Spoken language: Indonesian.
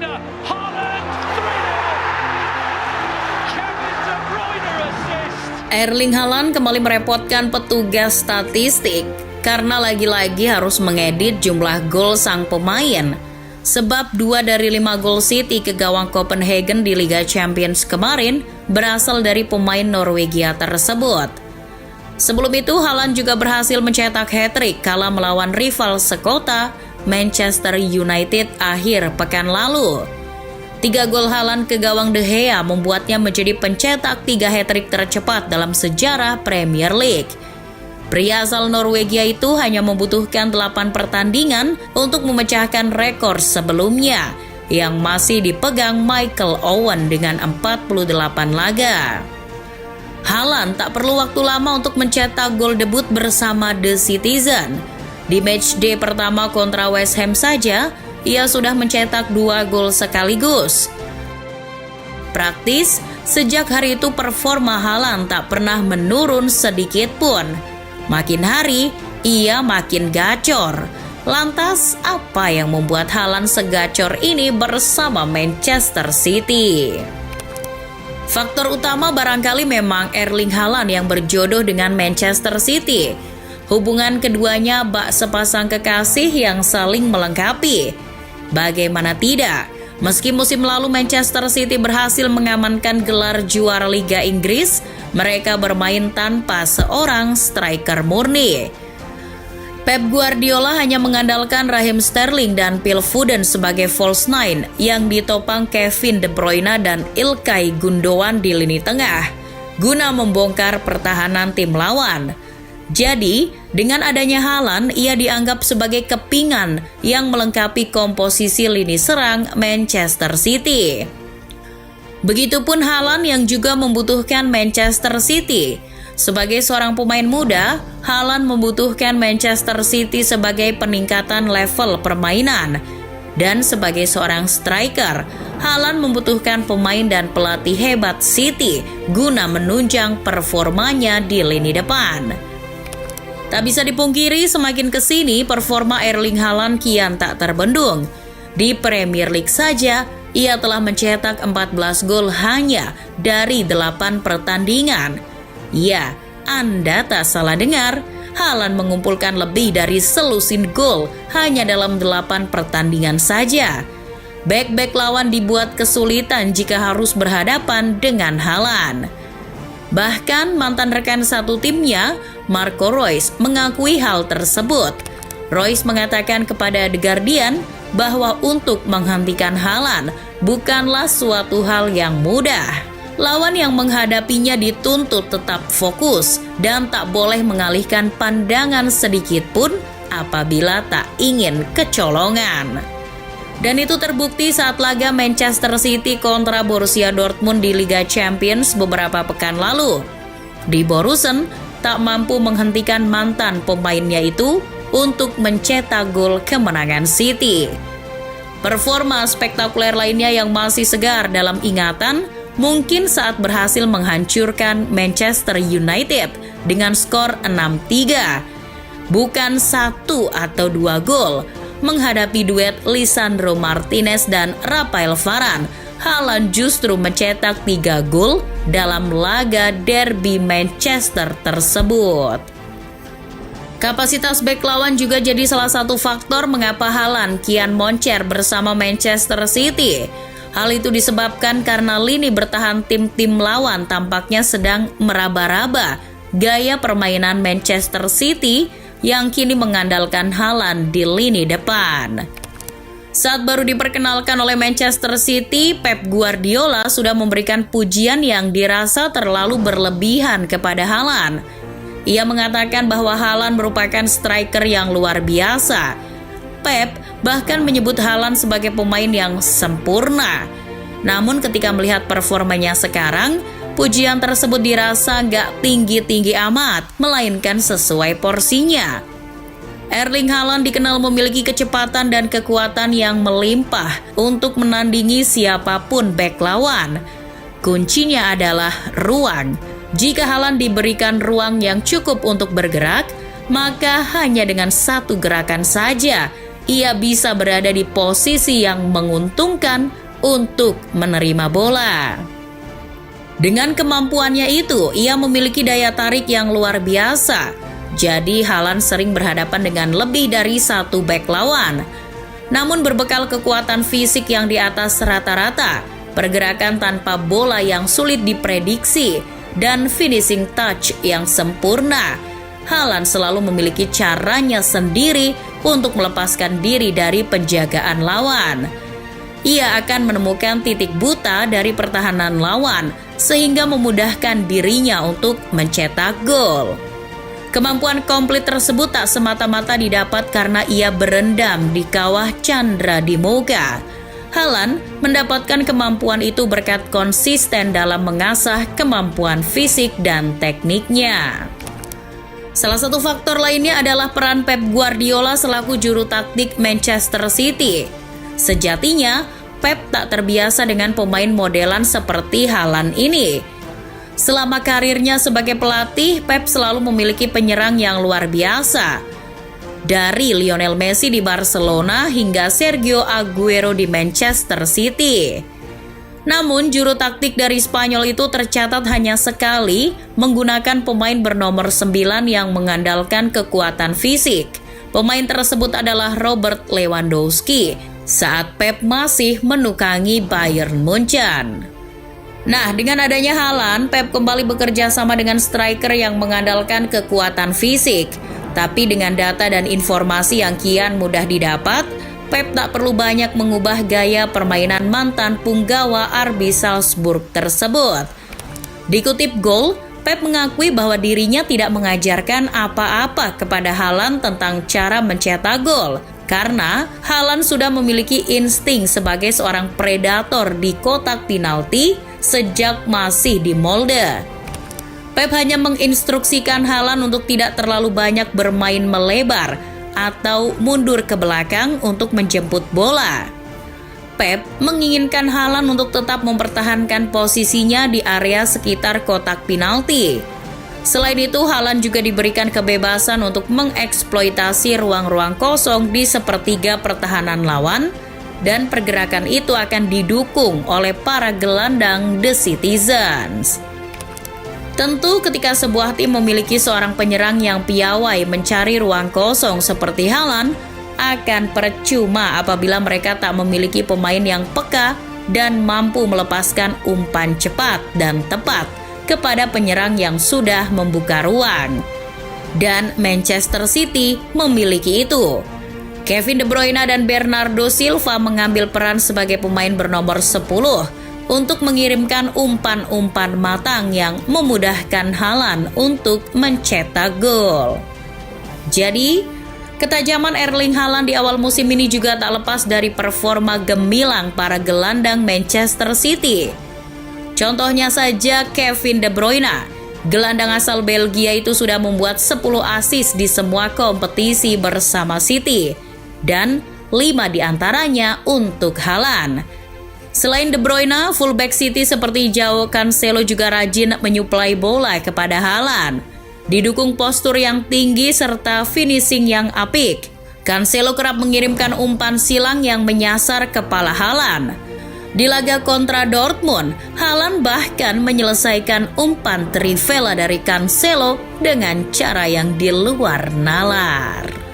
Bruyne, Haaland, 3-0. Kevin De Bruyne assist. Erling Haaland kembali merepotkan petugas statistik karena lagi-lagi harus mengedit jumlah gol sang pemain. Sebab 2 dari 5 gol City ke gawang Copenhagen di Liga Champions kemarin berasal dari pemain Norwegia tersebut. Sebelum itu, Haaland juga berhasil mencetak hat-trick kala melawan rival sekota Manchester United akhir pekan lalu. 3 gol Haaland ke gawang De Gea membuatnya menjadi pencetak 3 hat-trick tercepat dalam sejarah Premier League. Pria asal Norwegia itu hanya membutuhkan 8 pertandingan untuk memecahkan rekor sebelumnya yang masih dipegang Michael Owen dengan 48 laga. Haaland tak perlu waktu lama untuk mencetak gol debut bersama The Citizen. Di matchday pertama kontra West Ham saja, ia sudah mencetak 2 gol sekaligus. Praktis, sejak hari itu performa Haaland tak pernah menurun sedikit pun. Makin hari, ia makin gacor. Lantas, apa yang membuat Haaland segacor ini bersama Manchester City? Faktor utama barangkali memang Erling Haaland yang berjodoh dengan Manchester City. Hubungan keduanya bak sepasang kekasih yang saling melengkapi. Bagaimana tidak, meski musim lalu Manchester City berhasil mengamankan gelar juara Liga Inggris, mereka bermain tanpa seorang striker murni. Pep Guardiola hanya mengandalkan Raheem Sterling dan Phil Foden sebagai false nine yang ditopang Kevin De Bruyne dan Ilkay Gundogan di lini tengah guna membongkar pertahanan tim lawan. Jadi, dengan adanya Haaland, ia dianggap sebagai kepingan yang melengkapi komposisi lini serang Manchester City. Begitupun Haaland yang juga membutuhkan Manchester City. Sebagai seorang pemain muda, Haaland membutuhkan Manchester City sebagai peningkatan level permainan. Dan sebagai seorang striker, Haaland membutuhkan pemain dan pelatih hebat City guna menunjang performanya di lini depan. Tak bisa dipungkiri, semakin kesini performa Erling Haaland kian tak terbendung. Di Premier League saja, ia telah mencetak 14 gol hanya dari 8 pertandingan. Ya, Anda tak salah dengar, Haaland mengumpulkan lebih dari selusin gol hanya dalam 8 pertandingan saja. Bek-bek lawan dibuat kesulitan jika harus berhadapan dengan Haaland. Bahkan mantan rekan satu timnya, Marco Reus, mengakui hal tersebut. Reus mengatakan kepada The Guardian bahwa untuk menghentikan Haaland bukanlah suatu hal yang mudah. Lawan yang menghadapinya dituntut tetap fokus dan tak boleh mengalihkan pandangan sedikit pun apabila tak ingin kecolongan. Dan itu terbukti saat laga Manchester City kontra Borussia Dortmund di Liga Champions beberapa pekan lalu. Di Borussen tak mampu menghentikan mantan pemainnya itu untuk mencetak gol kemenangan City. Performa spektakuler lainnya yang masih segar dalam ingatan mungkin saat berhasil menghancurkan Manchester United dengan skor 6-3. Bukan 1 atau 2 gol. Menghadapi duet Lisandro Martinez dan Rafael Varane, Haaland justru mencetak 3 gol dalam laga derby Manchester tersebut. Kapasitas bek lawan juga jadi salah satu faktor mengapa Haaland kian moncer bersama Manchester City. Hal itu disebabkan karena lini bertahan tim-tim lawan tampaknya sedang meraba-raba gaya permainan Manchester City yang kini mengandalkan Haaland di lini depan. Saat baru diperkenalkan oleh Manchester City, Pep Guardiola sudah memberikan pujian yang dirasa terlalu berlebihan kepada Haaland. Ia mengatakan bahwa Haaland merupakan striker yang luar biasa. Pep bahkan menyebut Haaland sebagai pemain yang sempurna. Namun ketika melihat performanya sekarang, pujian tersebut dirasa gak tinggi-tinggi amat, melainkan sesuai porsinya. Erling Haaland dikenal memiliki kecepatan dan kekuatan yang melimpah untuk menandingi siapapun bek lawan. Kuncinya adalah ruang. Jika Haaland diberikan ruang yang cukup untuk bergerak, maka hanya dengan satu gerakan saja ia bisa berada di posisi yang menguntungkan untuk menerima bola. Dengan kemampuannya itu, ia memiliki daya tarik yang luar biasa. Jadi Haaland sering berhadapan dengan lebih dari satu bek lawan. Namun berbekal kekuatan fisik yang di atas rata-rata, pergerakan tanpa bola yang sulit diprediksi, dan finishing touch yang sempurna, Haaland selalu memiliki caranya sendiri untuk melepaskan diri dari penjagaan lawan. Ia akan menemukan titik buta dari pertahanan lawan sehingga memudahkan dirinya untuk mencetak gol. Kemampuan komplit tersebut tak semata-mata didapat karena ia berendam di kawah Chandra di Moga. Haaland mendapatkan kemampuan itu berkat konsisten dalam mengasah kemampuan fisik dan tekniknya. Salah satu faktor lainnya adalah peran Pep Guardiola selaku juru taktik Manchester City. Sejatinya, Pep tak terbiasa dengan pemain modelan seperti Haaland ini. Selama karirnya sebagai pelatih, Pep selalu memiliki penyerang yang luar biasa. Dari Lionel Messi di Barcelona hingga Sergio Aguero di Manchester City. Namun, juru taktik dari Spanyol itu tercatat hanya sekali menggunakan pemain bernomor 9 yang mengandalkan kekuatan fisik. Pemain tersebut adalah Robert Lewandowski saat Pep masih menukangi Bayern Munchen. Nah, dengan adanya Haaland, Pep kembali bekerja sama dengan striker yang mengandalkan kekuatan fisik. Tapi dengan data dan informasi yang kian mudah didapat, Pep tak perlu banyak mengubah gaya permainan mantan punggawa RB Salzburg tersebut. Dikutip Goal, Pep mengakui bahwa dirinya tidak mengajarkan apa-apa kepada Haaland tentang cara mencetak gol, karena Haaland sudah memiliki insting sebagai seorang predator di kotak penalti sejak masih di Molde. Pep hanya menginstruksikan Haaland untuk tidak terlalu banyak bermain melebar atau mundur ke belakang untuk menjemput bola. Pep menginginkan Haaland untuk tetap mempertahankan posisinya di area sekitar kotak penalti. Selain itu, Haaland juga diberikan kebebasan untuk mengeksploitasi ruang-ruang kosong di sepertiga pertahanan lawan, dan pergerakan itu akan didukung oleh para gelandang The Citizens. Tentu ketika sebuah tim memiliki seorang penyerang yang piawai mencari ruang kosong seperti Haaland, akan percuma apabila mereka tak memiliki pemain yang peka dan mampu melepaskan umpan cepat dan tepat kepada penyerang yang sudah membuka ruang. Dan Manchester City memiliki itu. Kevin De Bruyne dan Bernardo Silva mengambil peran sebagai pemain bernomor 10 untuk mengirimkan umpan-umpan matang yang memudahkan Haaland untuk mencetak gol. Jadi, ketajaman Erling Haaland di awal musim ini juga tak lepas dari performa gemilang para gelandang Manchester City. Contohnya saja Kevin De Bruyne, gelandang asal Belgia itu sudah membuat 10 assist di semua kompetisi bersama City, dan 5 diantaranya untuk Haaland. Selain De Bruyne, fullback City seperti Joao Cancelo juga rajin menyuplai bola kepada Haaland. Didukung postur yang tinggi serta finishing yang apik, Cancelo kerap mengirimkan umpan silang yang menyasar kepala Haaland. Di laga kontra Dortmund, Haaland bahkan menyelesaikan umpan trivela dari Cancelo dengan cara yang di luar nalar.